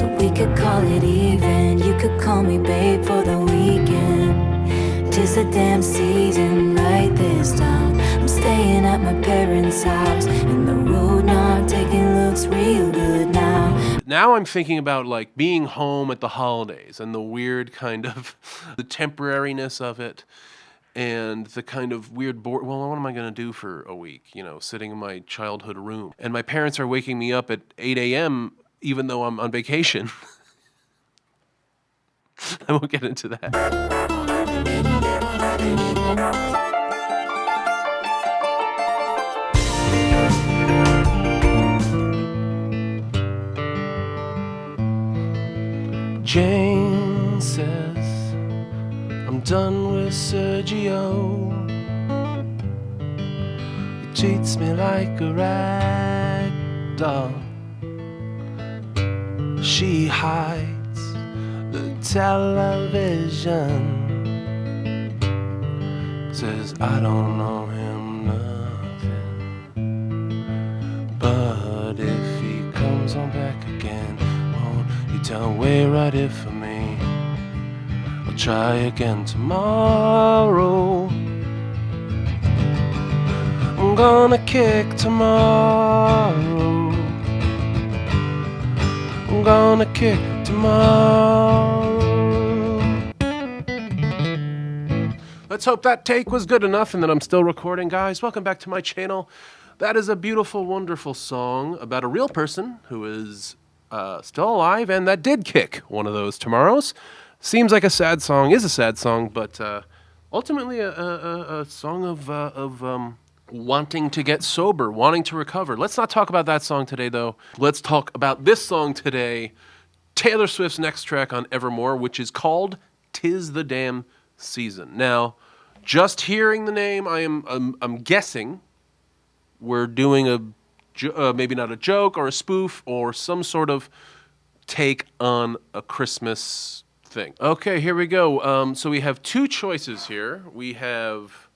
so we could call it even. You could call me babe for the weekend. 'Tis the damn season right this time. I'm staying at my parents' house, and the road not taking looks real good now. Now I'm thinking about like being home at the holidays and the weird kind of the temporariness of it. And the kind of weird well, what am I going to do for a week? You know, sitting in my childhood room. And my parents are waking me up at 8 a.m. even though I'm on vacation. I won't get into that. Jane says, I'm done with Sergio. He treats me like a rag doll. She hides the television. Says I don't know him nothing. But if he comes on back again, won't you tell way right it for me? I'll try again tomorrow. I'm gonna kick tomorrow. I'm gonna kick tomorrow. Let's hope that take was good enough and that I'm still recording, guys. Welcome back to my channel. That is a beautiful, wonderful song about a real person who is still alive and that did kick one of those tomorrows. Seems like a sad song, is a sad song, but ultimately a song of wanting to get sober, wanting to recover. Let's not talk about that song today, though. Let's talk about this song today, Taylor Swift's next track on Evermore, which is called 'Tis the Damn Season. Now, just hearing the name, I'm guessing we're doing a maybe not a joke or a spoof or some sort of take on a Christmas thing. Okay, here we go. So we have two choices here. We have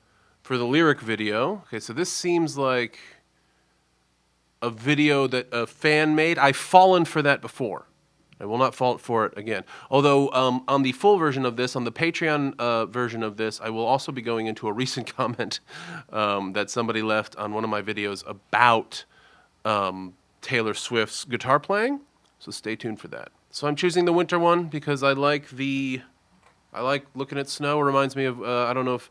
for the lyric video. Okay, so this seems like a video that a fan made. I've fallen for that before. I will not fall for it again. Although on the full version of this, on the Patreon version of this, I will also be going into a recent comment that somebody left on one of my videos about Taylor Swift's guitar playing. So stay tuned for that. So I'm choosing the winter one because I like looking at snow. It reminds me of, I don't know if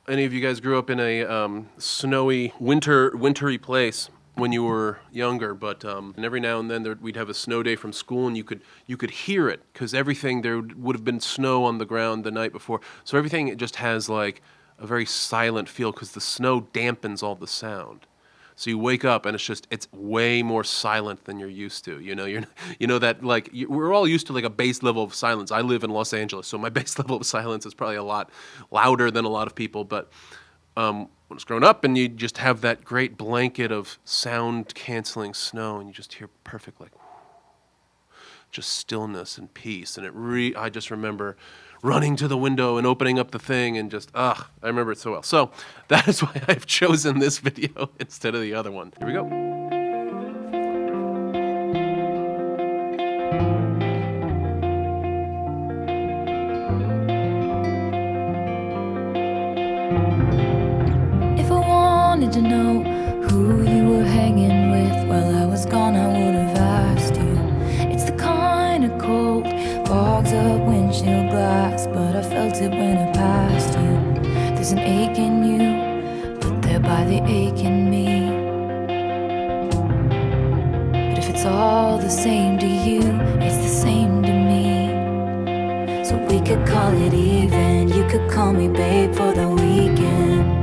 any of you guys grew up in a snowy, wintry place when you were younger, but and every now and then we'd have a snow day from school, and you could hear it because everything there would have been snow on the ground the night before, so everything it just has like a very silent feel because the snow dampens all the sound. So you wake up and it's way more silent than you're used to. You know that like we're all used to like a base level of silence. I live in Los Angeles, so my base level of silence is probably a lot louder than a lot of people, but. When it's grown up and you just have that great blanket of sound-canceling snow and you just hear perfect, like, just stillness and peace. And I just remember running to the window and opening up the thing and just, I remember it so well. So that is why I've chosen this video instead of the other one. Here we go. To know who you were hanging with while I was gone, I would have asked you. It's the kind of cold fogs up windshield glass, but I felt it when I passed you. There's an ache in you, put there by the ache in me. But if it's all the same to you, it's the same to me. So we could call it even. You could call me babe for the weekend.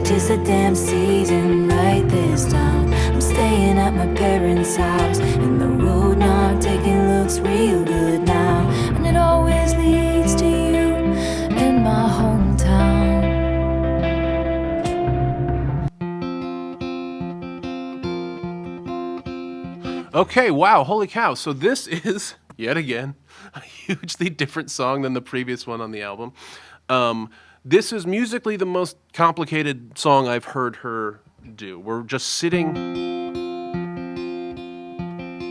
'Tis the damn season right this time. I'm staying at my parents' house, and the road not taking looks real good now. And it always leads to you in my hometown. Okay, wow, holy cow. So this is, yet again, a hugely different song than the previous one on the album. This is musically the most complicated song I've heard her do. We're just sitting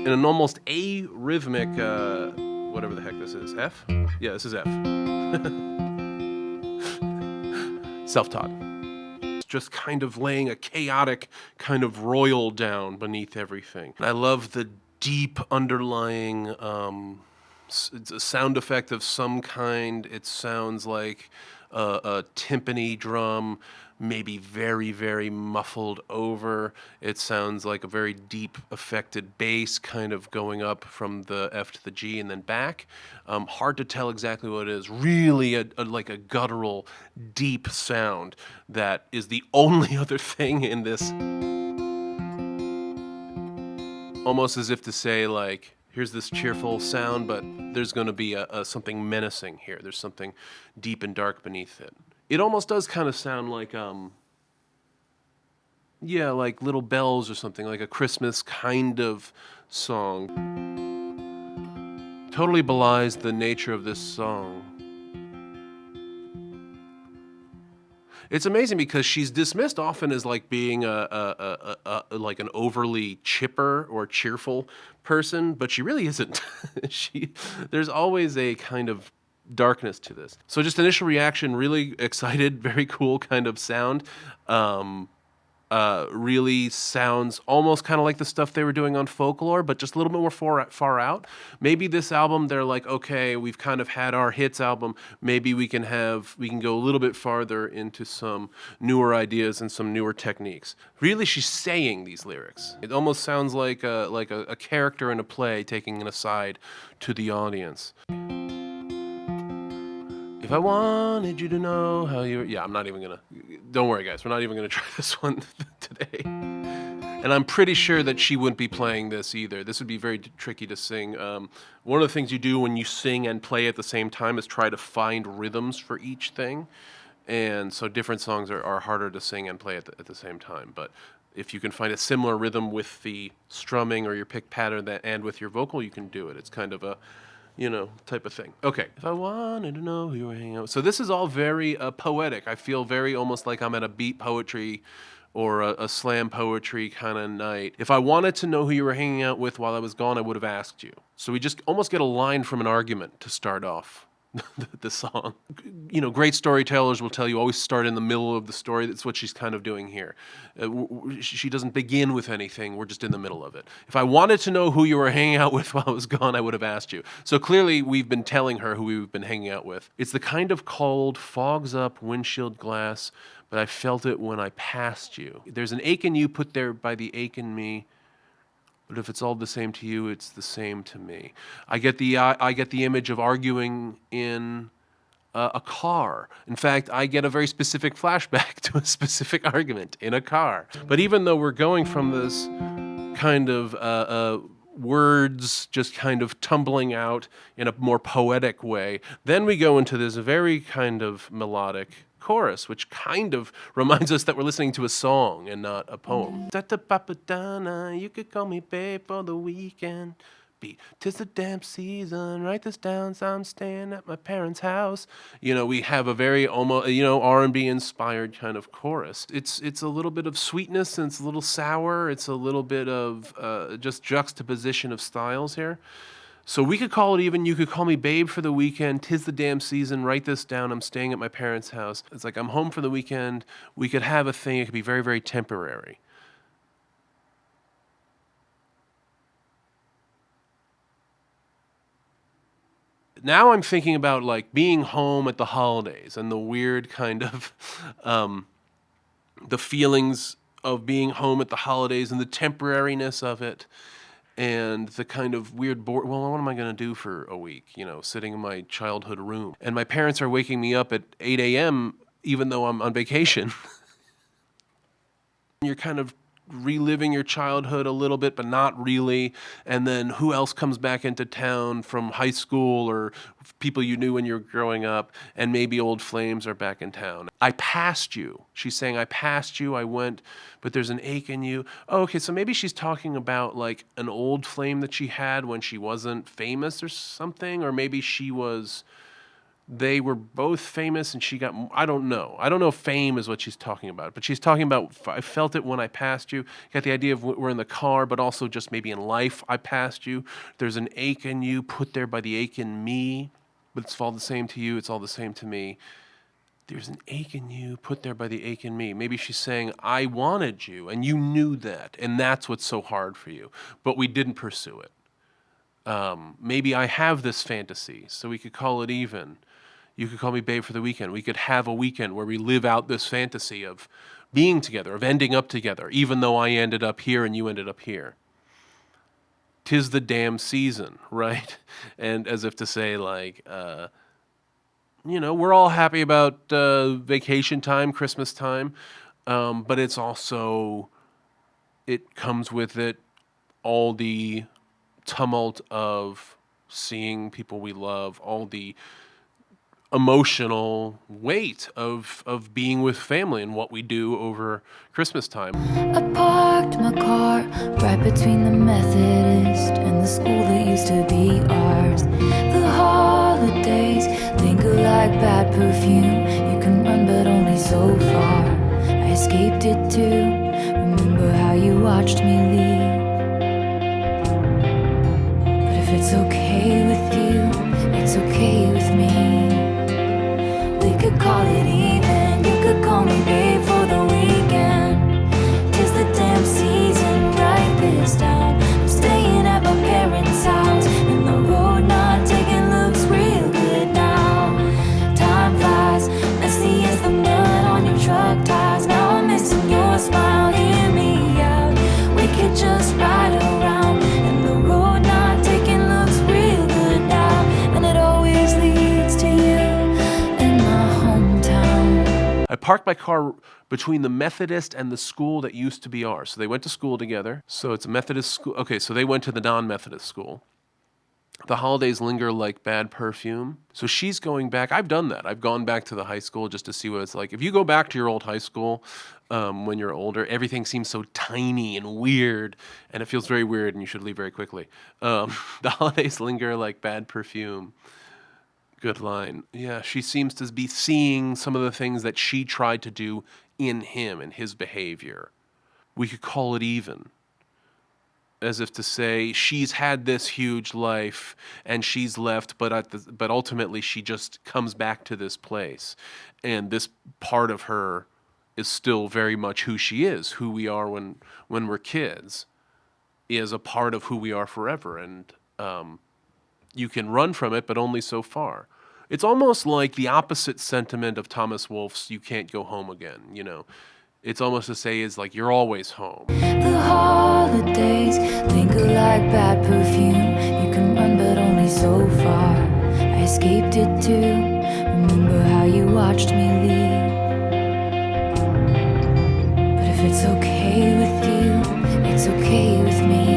in an almost A rhythmic, whatever the heck this is. F? Yeah, this is F. Self-taught. It's just kind of laying a chaotic kind of royal down beneath everything. I love the deep underlying it's a sound effect of some kind. It sounds like a timpani drum, maybe very, very muffled over. It sounds like a very deep affected bass kind of going up from the F to the G and then back. Hard to tell exactly what it is. Really like a guttural, deep sound that is the only other thing in this. Almost as if to say, like, here's this cheerful sound, but there's going to be something menacing here. There's something deep and dark beneath it. It almost does kind of sound like, yeah, like Little Bells or something, like a Christmas kind of song. Totally belies the nature of this song. It's amazing because she's dismissed often as like being like an overly chipper or cheerful person, but she really isn't. There's always a kind of darkness to this. So just initial reaction, really excited, very cool kind of sound. Really sounds almost kind of like the stuff they were doing on Folklore, but just a little bit more far out. Maybe this album, they're like, okay, we've kind of had our hits album. Maybe we can go a little bit farther into some newer ideas and some newer techniques. Really, she's saying these lyrics. It almost sounds like a character in a play taking an aside to the audience. If I wanted you to know how you were... Yeah, I'm not even going to... Don't worry, guys. We're not even going to try this one today. And I'm pretty sure that she wouldn't be playing this either. This would be very tricky to sing. One of the things you do when you sing and play at the same time is try to find rhythms for each thing. And so different songs are harder to sing and play at the same time. But if you can find a similar rhythm with the strumming or your pick pattern and with your vocal, you can do it. It's kind of a... type of thing. Okay. If I wanted to know who you were hanging out with. So this is all very poetic. I feel very almost like I'm at a beat poetry or a slam poetry kind of night. If I wanted to know who you were hanging out with while I was gone, I would have asked you. So we just almost get a line from an argument to start off the song. Great storytellers will tell you always start in the middle of the story. That's what she's kind of doing here. She doesn't begin with anything. We're just in the middle of it. If I wanted to know who you were hanging out with while I was gone, I would have asked you. So clearly we've been telling her who we've been hanging out with. It's the kind of cold, fogs up windshield glass, but I felt it when I passed you. There's an ache in you put there by the ache in me. But if it's all the same to you, it's the same to me. I get the image of arguing in a car. In fact, I get a very specific flashback to a specific argument in a car. But even though we're going from this kind of words just kind of tumbling out in a more poetic way, then we go into this very kind of melodic chorus, which kind of reminds us that we're listening to a song and not a poem. You could call me babe for the weekend. Beat, 'tis the damn season. Write this down, so I'm staying at my parents' house. We have a very almost R&B inspired kind of chorus. It's a little bit of sweetness and it's a little sour. It's a little bit of just juxtaposition of styles here. So we could call it even, you could call me babe for the weekend, 'tis the damn season, write this down, I'm staying at my parents' house. It's like I'm home for the weekend, we could have a thing, it could be very, very temporary. Now I'm thinking about like being home at the holidays and the weird kind of, the feelings of being home at the holidays and the temporariness of it. And the kind of weird what am I going to do for a week? Sitting in my childhood room. And my parents are waking me up at 8 a.m. even though I'm on vacation. You're kind of reliving your childhood a little bit, but not really. And then who else comes back into town from high school or people you knew when you were growing up, and maybe old flames are back in town. I passed you. She's saying, I passed you, I went, but there's an ache in you. Oh, okay, so maybe she's talking about like an old flame that she had when she wasn't famous or something, or maybe she was they were both famous and she got, I don't know if fame is what she's talking about, but she's talking about, I felt it when I passed you. You got the idea of we're in the car, but also just maybe in life I passed you. There's an ache in you put there by the ache in me, but it's all the same to you, it's all the same to me. There's an ache in you put there by the ache in me. Maybe she's saying, I wanted you and you knew that, and that's what's so hard for you, but we didn't pursue it. Maybe I have this fantasy, so we could call it even. You could call me babe for the weekend. We could have a weekend where we live out this fantasy of being together, of ending up together, even though I ended up here and you ended up here. 'Tis the damn season, right? And as if to say, like, we're all happy about vacation time, Christmas time, but it's also, it comes with it all the tumult of seeing people we love, all the emotional weight of being with family and what we do over Christmas time. I parked my car right between the Methodist and the school that used to be ours. The holidays linger like bad perfume. You can run but only so far. I escaped it too. Remember how you watched me leave. But if it's okay with you, it's okay with me. We could call it even. You could call me babe for the weekend. 'Tis the damn season, write this down. I'm staying at my parents' house, and the road not taking looks real good now. Time flies, messy as the mud on your truck tires. Now I'm missing your smile, hear me out. We could just ride around, and the road not taking looks real good now. And it always leads to you. I parked my car between the Methodist and the school that used to be ours. So they went to school together. So it's a Methodist school. Okay, so they went to the non-Methodist school. The holidays linger like bad perfume. So she's going back. I've done that. I've gone back to the high school just to see what it's like. If you go back to your old high school when you're older, everything seems so tiny and weird, and it feels very weird, and you should leave very quickly. The holidays linger like bad perfume. Good line. Yeah, she seems to be seeing some of the things that she tried to do in him and his behavior. We could call it even. As if to say, she's had this huge life and she's left, but ultimately she just comes back to this place. And this part of her is still very much who she is, who we are when we're kids, is a part of who we are forever. And you can run from it, but only so far. It's almost like the opposite sentiment of Thomas Wolfe's "You Can't Go Home Again," It's almost to say is like, you're always home. The holidays linger like bad perfume. You can run but only so far. I escaped it too. Remember how you watched me leave. But if it's okay with you, it's okay with me.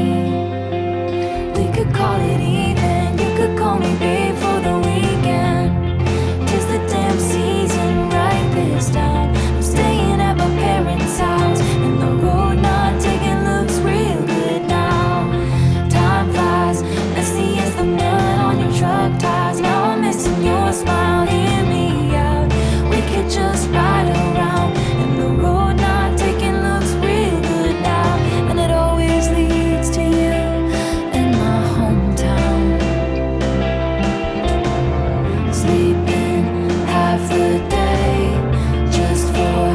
We could call it even. You could call me babe for the weekend. 'Tis the damn season, write this down. I'm staying at my parents' house, and the road not taking looks real good now. Time flies, messy as the mud on your truck tires. Now I'm missing your smile, hear me out. We could just ride around, and the road not taking looks real good now. And it always leads to you in my hometown. Sleeping half the day just for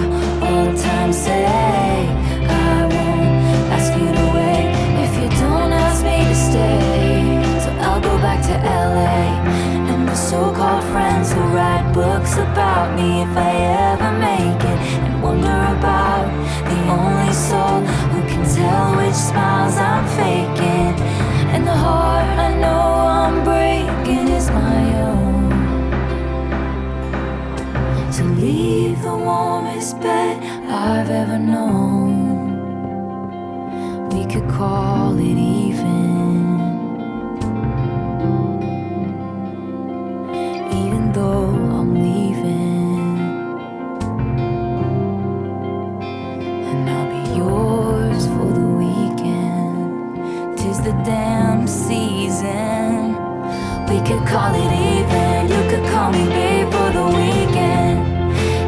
old time's sake. I won't ask you to wait if you don't ask me to stay. So I'll go back to LA and the so-called friends who write books about me if I ever make it, and wonder about the only soul who can tell which smiles I'm faking. And the heart I know I'm breaking is my own. So leave the warmest bed I've ever known. We could call it even. Even though I'm leaving, and I'll be yours for the weekend. 'Tis the damn season. We could call it even. You could call me babe for the weekend.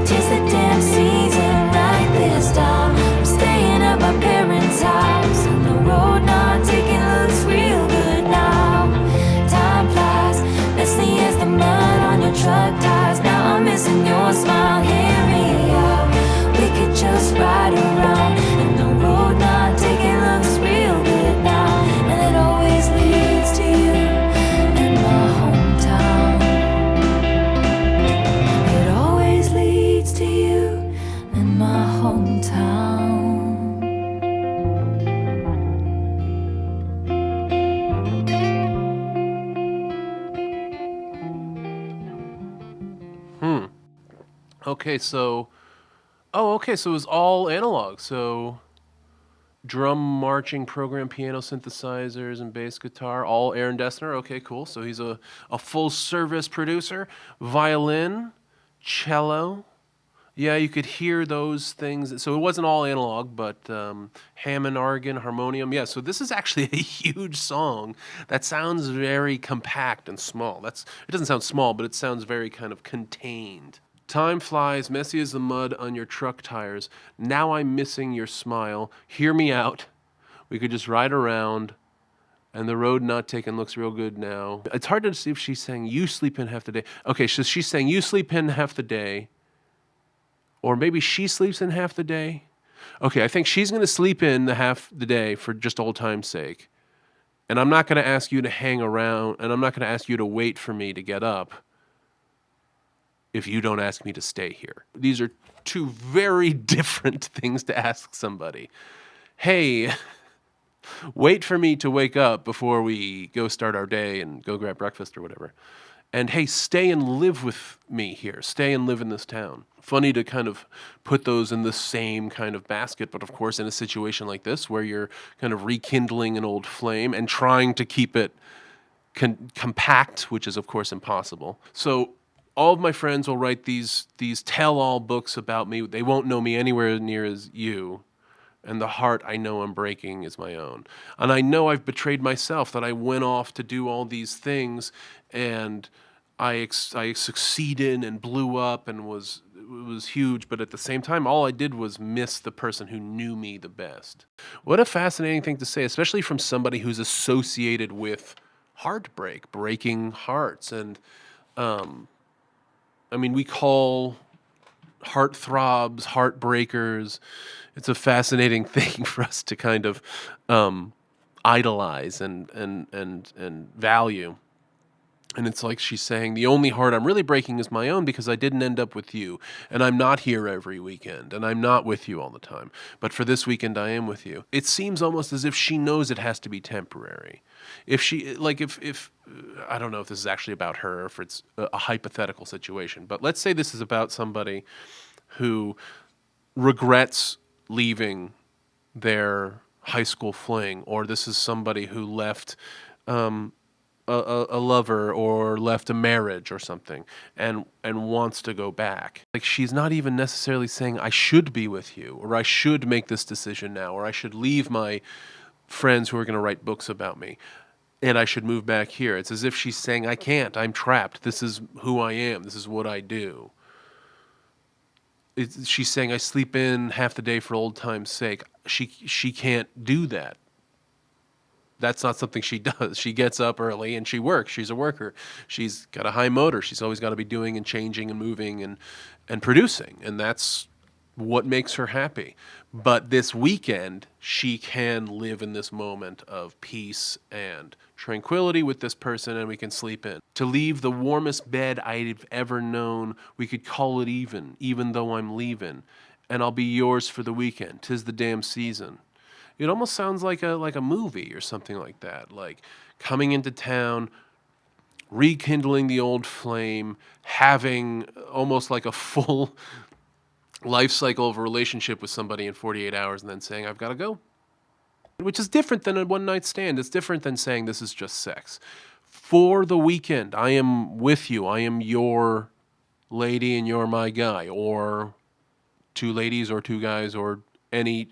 'Tis the damn season right this time. I'm staying at my parents' house, and the road not taking looks real good now. Time flies, messy as the mud on your truck tires. Now I'm missing your smile. Hear me out, we could just ride around, and the road not taking looks real good now. And it always leads to you in my hometown. It always leads to you in my hometown. Okay, so so it was all analog. So drum, marching, program, piano, synthesizers, and bass guitar, all Aaron Dessner. Okay, cool. So he's a full service producer. Violin, cello. Yeah, you could hear those things. So it wasn't all analog, but Hammond organ, harmonium. Yeah, so this is actually a huge song that sounds very compact and small. It doesn't sound small, but it sounds very kind of contained. Time flies, messy as the mud on your truck tires. Now I'm missing your smile. Hear me out. We could just ride around, and the road not taken looks real good now. It's hard to see if she's saying you sleep in half the day. Okay, so she's saying you sleep in half the day, or maybe she sleeps in half the day. Okay, I think she's going to sleep in the half the day for just old time's sake. And I'm not going to ask you to hang around, and I'm not going to ask you to wait for me to get up if you don't ask me to stay here. These are two very different things to ask somebody. Hey, wait for me to wake up before we go start our day and go grab breakfast or whatever. And hey, stay and live with me here. Stay and live in this town. Funny to kind of put those in the same kind of basket, but of course in a situation like this where you're kind of rekindling an old flame and trying to keep it compact, which is of course impossible. So all of my friends will write these tell-all books about me. They won't know me anywhere near as you. And the heart I know I'm breaking is my own. And I know I've betrayed myself, that I went off to do all these things, and I succeeded and blew up and it was huge. But at the same time, all I did was miss the person who knew me the best. What a fascinating thing to say, especially from somebody who's associated with heartbreak, breaking hearts. And I mean, we call heartthrobs, heartbreakers. It's a fascinating thing for us to kind of idolize and value. And it's like she's saying, the only heart I'm really breaking is my own, because I didn't end up with you. And I'm not here every weekend. And I'm not with you all the time. But for this weekend, I am with you. It seems almost as if she knows it has to be temporary. If I don't know if this is actually about her, or if it's a hypothetical situation. But let's say this is about somebody who regrets leaving their high school fling, or this is somebody who left a lover or left a marriage or something and wants to go back. Like, she's not even necessarily saying I should be with you, or I should make this decision now, or I should leave my friends who are going to write books about me and I should move back here. It's as if she's saying I can't, I'm trapped. This is who I am. This is what I do. She's saying I sleep in half the day for old time's sake. She can't do that. That's not something she does. She gets up early and she works. She's a worker. She's got a high motor. She's always got to be doing and changing and moving and producing. And that's what makes her happy. But this weekend, she can live in this moment of peace and tranquility with this person, and we can sleep in. To leave the warmest bed I've ever known, we could call it even though I'm leaving. And I'll be yours for the weekend. 'Tis the damn season. It almost sounds like a movie or something like that. Like coming into town, rekindling the old flame, having almost like a full life cycle of a relationship with somebody in 48 hours, and then saying, I've got to go. Which is different than a one-night stand. It's different than saying this is just sex. For the weekend, I am with you. I am your lady and you're my guy. Or two ladies or two guys or any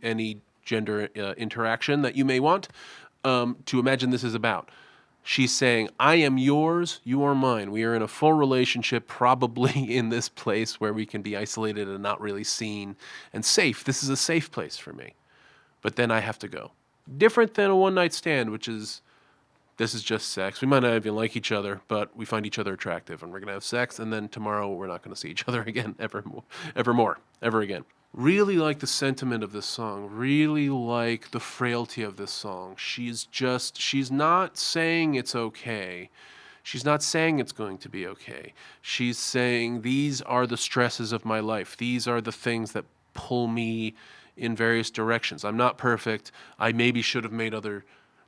gender interaction that you may want to imagine this is about. She's saying, I am yours, you are mine. We are in a full relationship, probably in this place where we can be isolated and not really seen and safe. This is a safe place for me. But then I have to go. Different than a one-night stand, which is, this is just sex. We might not even like each other, but we find each other attractive, and we're going to have sex, and then tomorrow we're not going to see each other again, ever again. Really like the sentiment of this song. Really like the frailty of this song. She's not saying it's okay. She's not saying it's going to be okay. She's saying these are the stresses of my life. These are the things that pull me in various directions. I'm not perfect. I maybe should have made other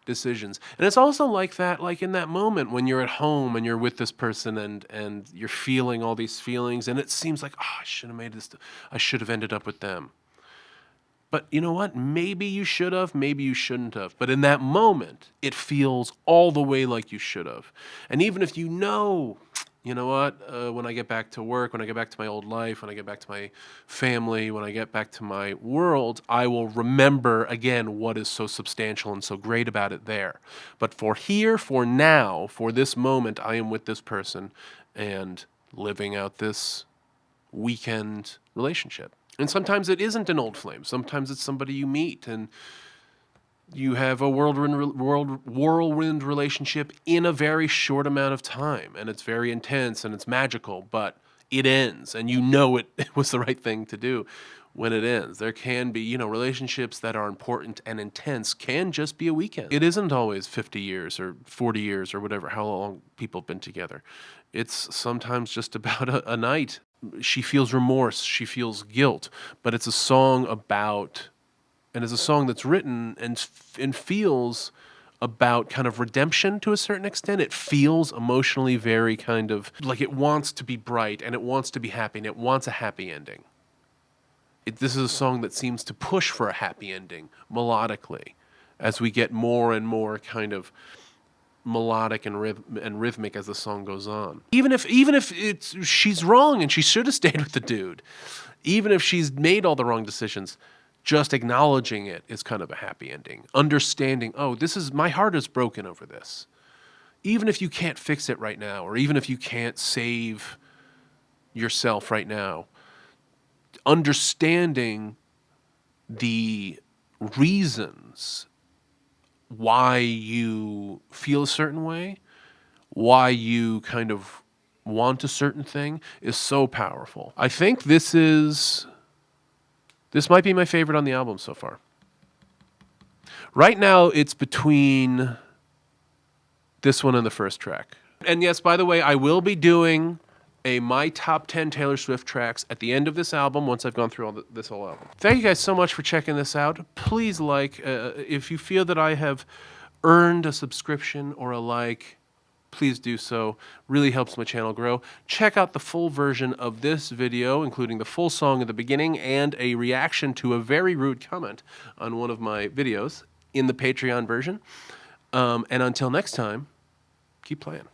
decisions. And it's also like that, like in that moment when you're at home and you're with this person and you're feeling all these feelings and it seems like, oh, I should have made this, I should have ended up with them. But you know what? Maybe you should have, maybe you shouldn't have. But in that moment, it feels all the way like you should have. And even if you know what, when I get back to work, when I get back to my old life, when I get back to my family, when I get back to my world, I will remember again what is so substantial and so great about it there. But for here, for now, for this moment, I am with this person and living out this weekend relationship. And sometimes it isn't an old flame. Sometimes it's somebody you meet and you have a whirlwind relationship in a very short amount of time, and it's very intense and it's magical, but it ends, and you know it was the right thing to do when it ends. There can be, relationships that are important and intense can just be a weekend. It isn't always 50 years or 40 years or whatever, how long people have been together. It's sometimes just about a night. She feels remorse, she feels guilt, but it's a song about... And it's a song that's written and feels about kind of redemption to a certain extent. It feels emotionally very kind of like it wants to be bright and it wants to be happy and it wants a happy ending. This is a song that seems to push for a happy ending melodically as we get more and more kind of melodic and rhythmic as the song goes on. Even if she's wrong and she should have stayed with the dude, even if she's made all the wrong decisions, just acknowledging it is kind of a happy ending. Understanding, oh, my heart is broken over this. Even if you can't fix it right now, or even if you can't save yourself right now, understanding the reasons why you feel a certain way, why you kind of want a certain thing is so powerful. I think this might be my favorite on the album so far. Right now, it's between this one and the first track. And yes, by the way, I will be doing my top 10 Taylor Swift tracks at the end of this album once I've gone through this whole album. Thank you guys so much for checking this out. Please if you feel that I have earned a subscription or a like, please do so. Really helps my channel grow. Check out the full version of this video, including the full song at the beginning and a reaction to a very rude comment on one of my videos in the Patreon version. And until next time, keep playing.